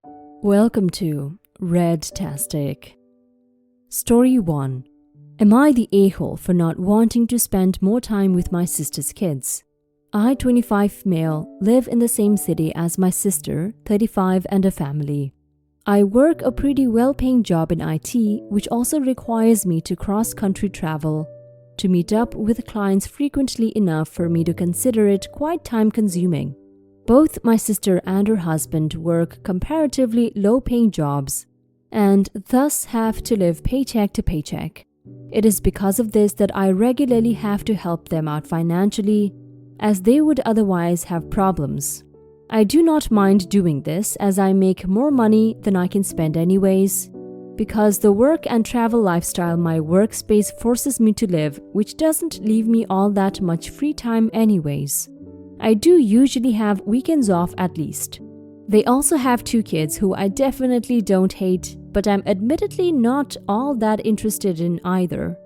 Welcome to Redtastic. Story 1. Am I the a-hole for not wanting to spend more time with my sister's kids? I, 25 male, live in the same city as my sister, 35, and a family. I work a pretty well-paying job in IT, which also requires me to cross-country travel to meet up with clients frequently enough for me to consider it quite time-consuming. Both my sister and her husband work comparatively low-paying jobs and thus have to live paycheck to paycheck. It is because of this that I regularly have to help them out financially, as they would otherwise have problems. I do not mind doing this as I make more money than I can spend anyways, because the work and travel lifestyle my workspace forces me to live, which doesn't leave me all that much free time anyways. I do usually have weekends off at least. They also have 2 kids who I definitely don't hate, but I'm admittedly not all that interested in either.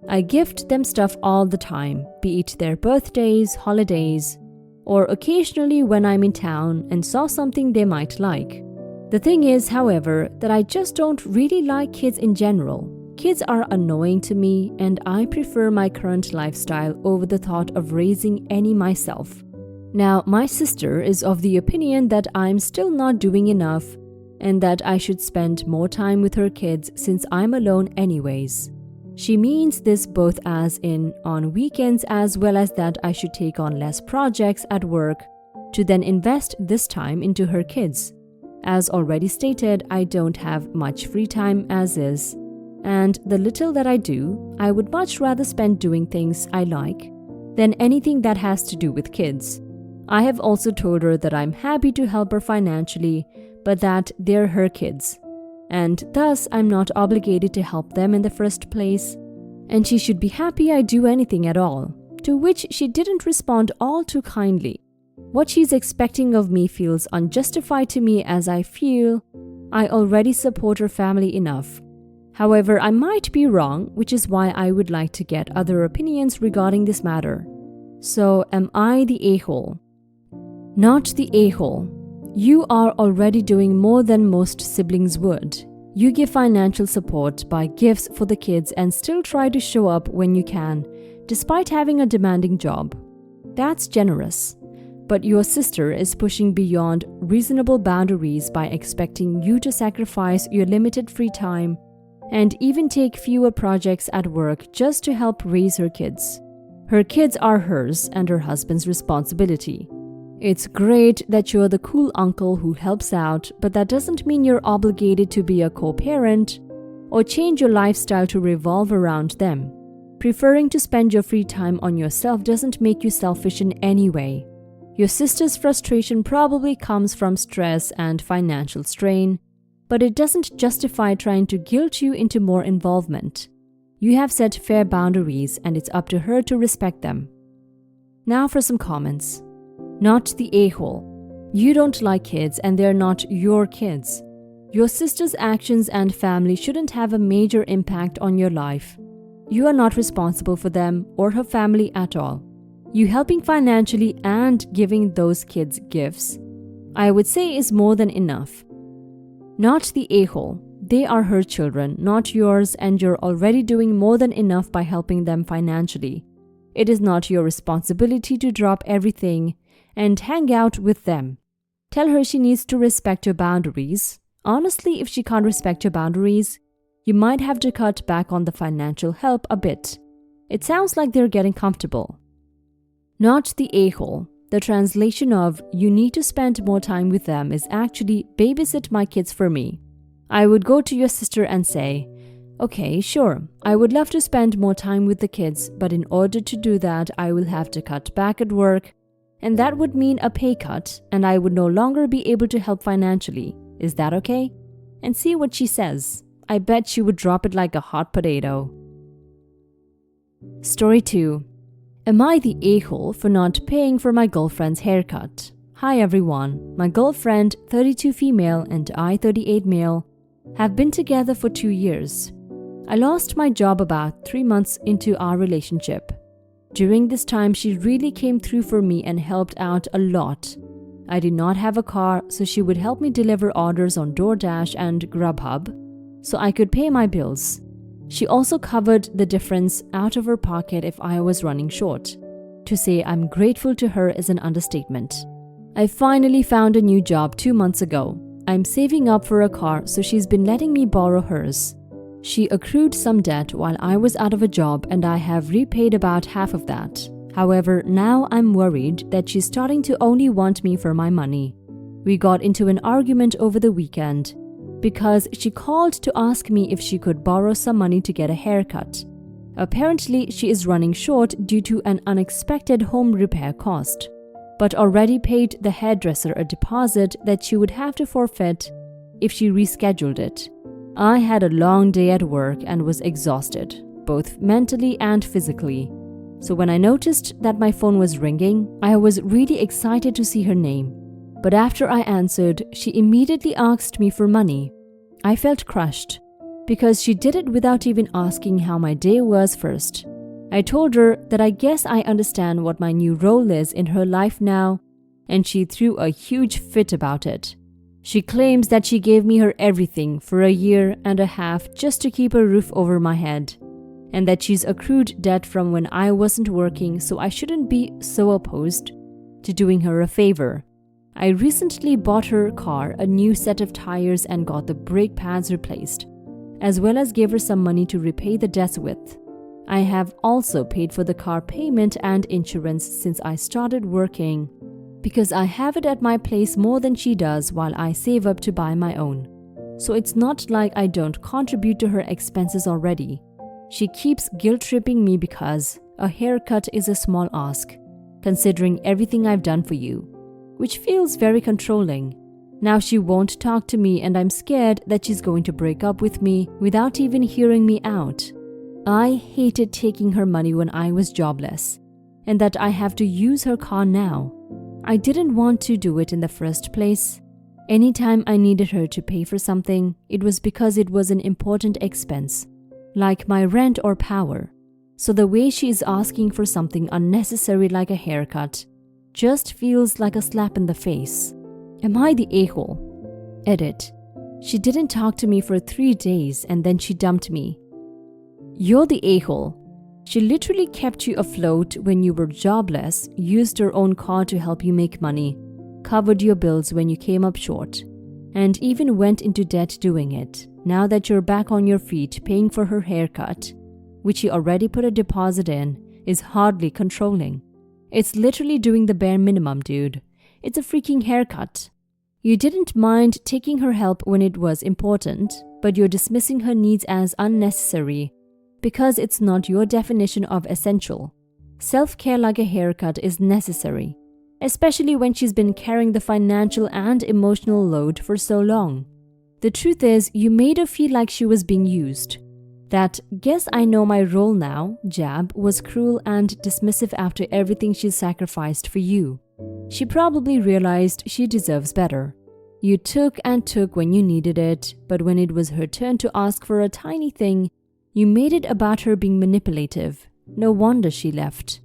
I gift them stuff all the time, be it their birthdays, holidays, or occasionally when I'm in town and saw something they might like. The thing is, however, that I just don't really like kids in general. Kids are annoying to me, and I prefer my current lifestyle over the thought of raising any myself. Now, my sister is of the opinion that I'm still not doing enough and that I should spend more time with her kids since I'm alone anyways. She means this both as in on weekends as well as that I should take on less projects at work to then invest this time into her kids. As already stated, I don't have much free time as is, and the little that I do, I would much rather spend doing things I like than anything that has to do with kids. I have also told her that I'm happy to help her financially, but that they're her kids, and thus I'm not obligated to help them in the first place, and she should be happy I do anything at all, to which she didn't respond all too kindly. What she's expecting of me feels unjustified to me, as I feel I already support her family enough. However, I might be wrong, which is why I would like to get other opinions regarding this matter. So, am I the a-hole? Not the a-hole. You are already doing more than most siblings would. You give financial support, buy gifts for the kids, and still try to show up when you can, despite having a demanding job. That's generous. But your sister is pushing beyond reasonable boundaries by expecting you to sacrifice your limited free time and even take fewer projects at work just to help raise her kids. Her kids are hers and her husband's responsibility. It's great that you're the cool uncle who helps out, but that doesn't mean you're obligated to be a co-parent or change your lifestyle to revolve around them. Preferring to spend your free time on yourself doesn't make you selfish in any way. Your sister's frustration probably comes from stress and financial strain, but it doesn't justify trying to guilt you into more involvement. You have set fair boundaries, and it's up to her to respect them. Now for some comments. Not the a-hole. You don't like kids and they're not your kids. Your sister's actions and family shouldn't have a major impact on your life. You are not responsible for them or her family at all. You helping financially and giving those kids gifts, I would say, is more than enough. Not the a-hole. They are her children, not yours, and you're already doing more than enough by helping them financially. It is not your responsibility to drop everything and hang out with them. Tell her she needs to respect your boundaries. Honestly, if she can't respect your boundaries, you might have to cut back on the financial help a bit. It sounds like they're getting comfortable. Not the a-hole. The translation of "you need to spend more time with them" is actually "babysit my kids for me." I would go to your sister and say, "Okay, sure, I would love to spend more time with the kids, but in order to do that, I will have to cut back at work, and that would mean a pay cut, and I would no longer be able to help financially. Is that okay?" And see what she says. I bet she would drop it like a hot potato. Story 2. Am I the a-hole for not paying for my girlfriend's haircut? Hi everyone. My girlfriend, 32 female, and I, 38 male, have been together for 2 years. I lost my job about 3 months into our relationship. During this time, she really came through for me and helped out a lot. I did not have a car, so she would help me deliver orders on DoorDash and Grubhub so I could pay my bills. She also covered the difference out of her pocket if I was running short. To say I'm grateful to her is an understatement. I finally found a new job 2 months ago. I'm saving up for a car, so she's been letting me borrow hers. She accrued some debt while I was out of a job, and I have repaid about half of that. However, now I'm worried that she's starting to only want me for my money. We got into an argument over the weekend because she called to ask me if she could borrow some money to get a haircut. Apparently, she is running short due to an unexpected home repair cost, but already paid the hairdresser a deposit that she would have to forfeit if she rescheduled it. I had a long day at work and was exhausted, both mentally and physically. So when I noticed that my phone was ringing, I was really excited to see her name. But after I answered, she immediately asked me for money. I felt crushed because she did it without even asking how my day was first. I told her that I guess I understand what my new role is in her life now, and she threw a huge fit about it. She claims that she gave me her everything for a year and a half just to keep a roof over my head, and that she's accrued debt from when I wasn't working, so I shouldn't be so opposed to doing her a favor. I recently bought her car a new set of tires and got the brake pads replaced, as well as gave her some money to repay the debts with. I have also paid for the car payment and insurance since I started working, because I have it at my place more than she does while I save up to buy my own. So it's not like I don't contribute to her expenses already. She keeps guilt-tripping me because a haircut is a small ask, considering everything I've done for you, which feels very controlling. Now she won't talk to me, and I'm scared that she's going to break up with me without even hearing me out. I hated taking her money when I was jobless, and that I have to use her car now. I didn't want to do it in the first place. Anytime I needed her to pay for something, it was because it was an important expense, like my rent or power. So the way she is asking for something unnecessary like a haircut just feels like a slap in the face. Am I the a-hole? Edit. She didn't talk to me for 3 days and then she dumped me. You're the a-hole. She literally kept you afloat when you were jobless, used her own car to help you make money, covered your bills when you came up short, and even went into debt doing it. Now that you're back on your feet paying for her haircut, which you already put a deposit in, is hardly controlling. It's literally doing the bare minimum, dude. It's a freaking haircut. You didn't mind taking her help when it was important, but you're dismissing her needs as unnecessary because it's not your definition of essential. Self-care like a haircut is necessary, especially when she's been carrying the financial and emotional load for so long. The truth is, you made her feel like she was being used. That "guess I know my role now" jab was cruel and dismissive after everything she sacrificed for you. She probably realized she deserves better. You took and took when you needed it, but when it was her turn to ask for a tiny thing, you made it about her being manipulative. No wonder she left.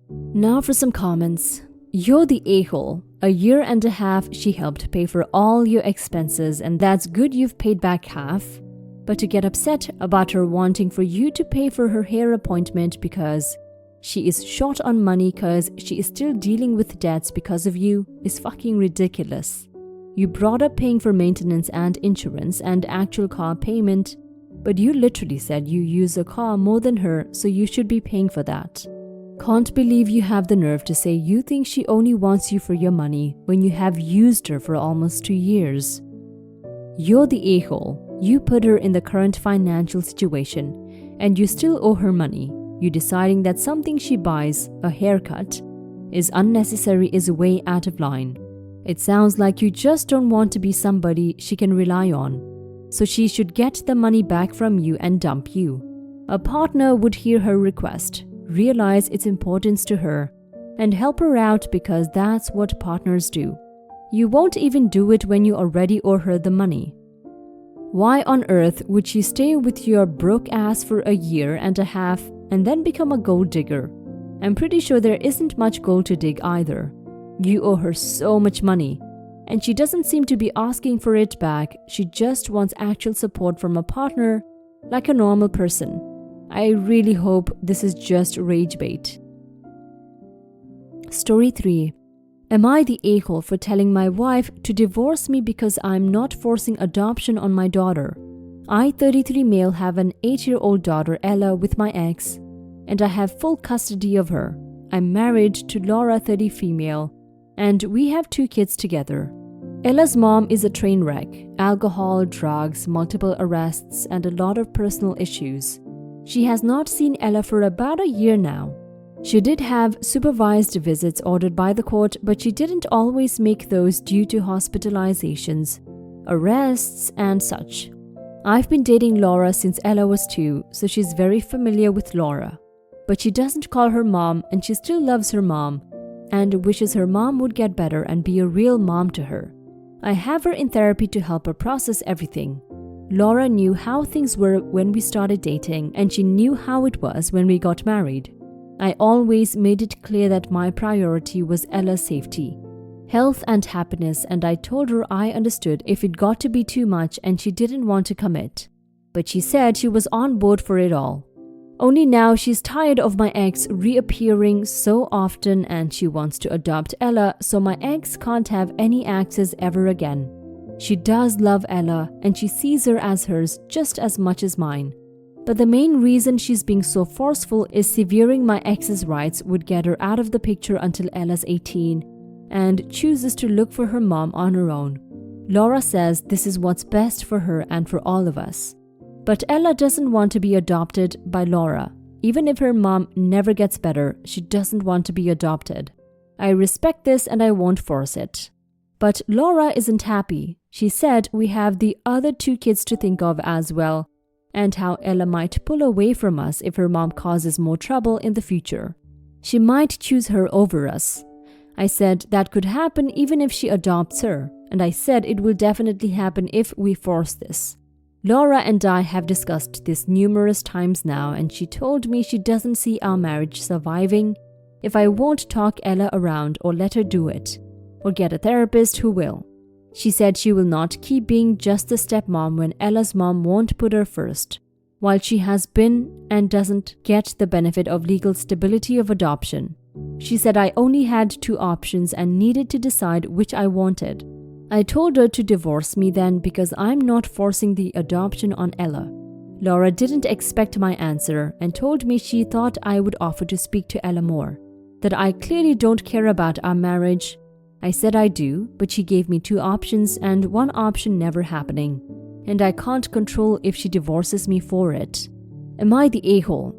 Now for some comments. You're the a-hole. A year and a half she helped pay for all your expenses, and that's good you've paid back half. But to get upset about her wanting for you to pay for her hair appointment because she is short on money because she is still dealing with debts because of you is fucking ridiculous. You brought up paying for maintenance and insurance and actual car payment, but you literally said you use a car more than her, so you should be paying for that. Can't believe you have the nerve to say you think she only wants you for your money when you have used her for almost 2 years. You're the a-hole. You put her in the current financial situation, and you still owe her money. You deciding that something she buys, a haircut, is unnecessary is way out of line. It sounds like you just don't want to be somebody she can rely on. So she should get the money back from you and dump you. A partner would hear her request, realize its importance to her, and help her out because that's what partners do. You won't even do it when you already owe her the money. Why on earth would she stay with your broke ass for a year and a half and then become a gold digger? I'm pretty sure there isn't much gold to dig either. You owe her so much money. And she doesn't seem to be asking for it back. She just wants actual support from a partner, like a normal person. I really hope this is just rage bait. Story 3. Am I the a-hole for telling my wife to divorce me because I'm not forcing adoption on my daughter? I, 33 male, have an 8-year-old daughter, Ella, with my ex, and I have full custody of her. I'm married to Laura, 30 female, and we have 2 kids together. Ella's mom is a train wreck, alcohol, drugs, multiple arrests, and a lot of personal issues. She has not seen Ella for about a year now. She did have supervised visits ordered by the court, but she didn't always make those due to hospitalizations, arrests, and such. I've been dating Laura since Ella was 2, so she's very familiar with Laura. But she doesn't call her mom, and she still loves her mom and wishes her mom would get better and be a real mom to her. I have her in therapy to help her process everything. Laura knew how things were when we started dating, and she knew how it was when we got married. I always made it clear that my priority was Ella's safety, health and happiness, and I told her I understood if it got to be too much and she didn't want to commit. But she said she was on board for it all. Only now she's tired of my ex reappearing so often and she wants to adopt Ella so my ex can't have any access ever again. She does love Ella and she sees her as hers just as much as mine. But the main reason she's being so forceful is severing my ex's rights would get her out of the picture until Ella's 18 and chooses to look for her mom on her own. Laura says this is what's best for her and for all of us. But Ella doesn't want to be adopted by Laura. Even if her mom never gets better, she doesn't want to be adopted. I respect this and I won't force it. But Laura isn't happy. She said we have the other 2 kids to think of as well, and how Ella might pull away from us if her mom causes more trouble in the future. She might choose her over us. I said that could happen even if she adopts her, and I said it will definitely happen if we force this. Laura and I have discussed this numerous times now, and she told me she doesn't see our marriage surviving if I won't talk Ella around or let her do it, or get a therapist who will. She said she will not keep being just the stepmom when Ella's mom won't put her first, while she has been and doesn't get the benefit of legal stability of adoption. She said I only had 2 options and needed to decide which I wanted. I told her to divorce me then because I'm not forcing the adoption on Ella. Laura didn't expect my answer and told me she thought I would offer to speak to Ella more, that I clearly don't care about our marriage. I said I do, but she gave me 2 options and one option never happening, and I can't control if she divorces me for it. Am I the a-hole?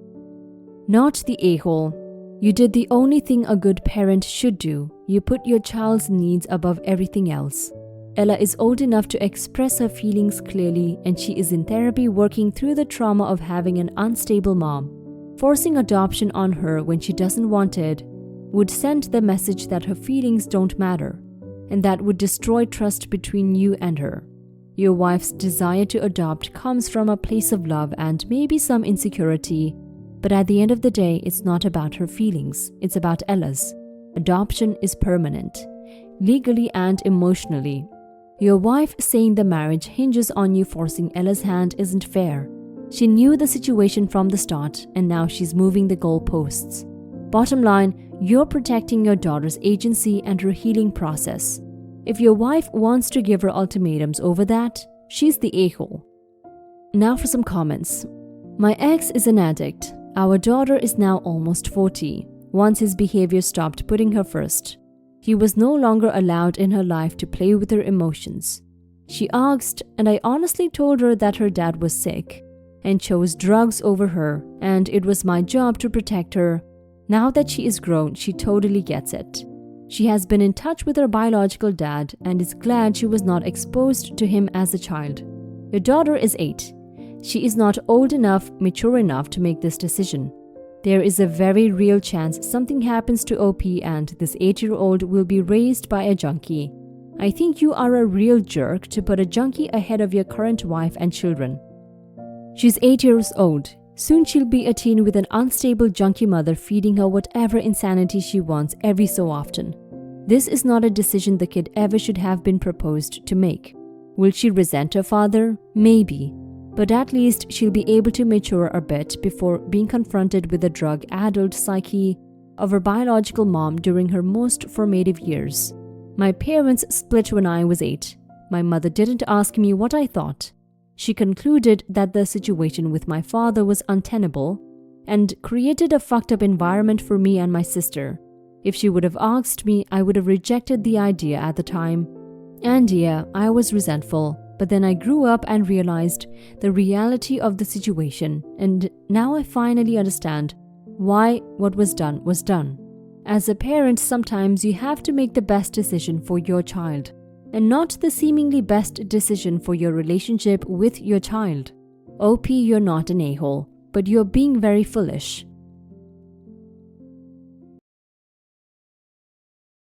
Not the a-hole. You did the only thing a good parent should do. You put your child's needs above everything else. Ella is old enough to express her feelings clearly, and she is in therapy working through the trauma of having an unstable mom. Forcing adoption on her when she doesn't want it would send the message that her feelings don't matter, and that would destroy trust between you and her. Your wife's desire to adopt comes from a place of love and maybe some insecurity, but at the end of the day, it's not about her feelings, it's about Ella's. Adoption is permanent, legally and emotionally. Your wife saying the marriage hinges on you forcing Ella's hand isn't fair. She knew the situation from the start, and now she's moving the goalposts. Bottom line, you're protecting your daughter's agency and her healing process. If your wife wants to give her ultimatums over that, she's the a-hole. Now for some comments. My ex is an addict. Our daughter is now almost 40. Once his behavior stopped putting her first, he was no longer allowed in her life to play with her emotions. She asked, and I honestly told her that her dad was sick and chose drugs over her, and it was my job to protect her. Now that she is grown, she totally gets it. She has been in touch with her biological dad and is glad she was not exposed to him as a child. Your daughter is 8. She is not old enough, mature enough to make this decision. There is a very real chance something happens to OP and this 8-year-old will be raised by a junkie. I think you are a real jerk to put a junkie ahead of your current wife and children. She's 8 years old. Soon she'll be a teen with an unstable junkie mother feeding her whatever insanity she wants every so often. This is not a decision the kid ever should have been proposed to make. Will she resent her father? Maybe. But at least she'll be able to mature a bit before being confronted with the drug-addled psyche of her biological mom during her most formative years. My parents split when I was 8. My mother didn't ask me what I thought. She concluded that the situation with my father was untenable and created a fucked up environment for me and my sister. If she would have asked me, I would have rejected the idea at the time. And yeah, I was resentful, but then I grew up and realized the reality of the situation, and now I finally understand why what was done was done. As a parent, sometimes you have to make the best decision for your child, and not the seemingly best decision for your relationship with your child. OP, you're not an a-hole, but you're being very foolish.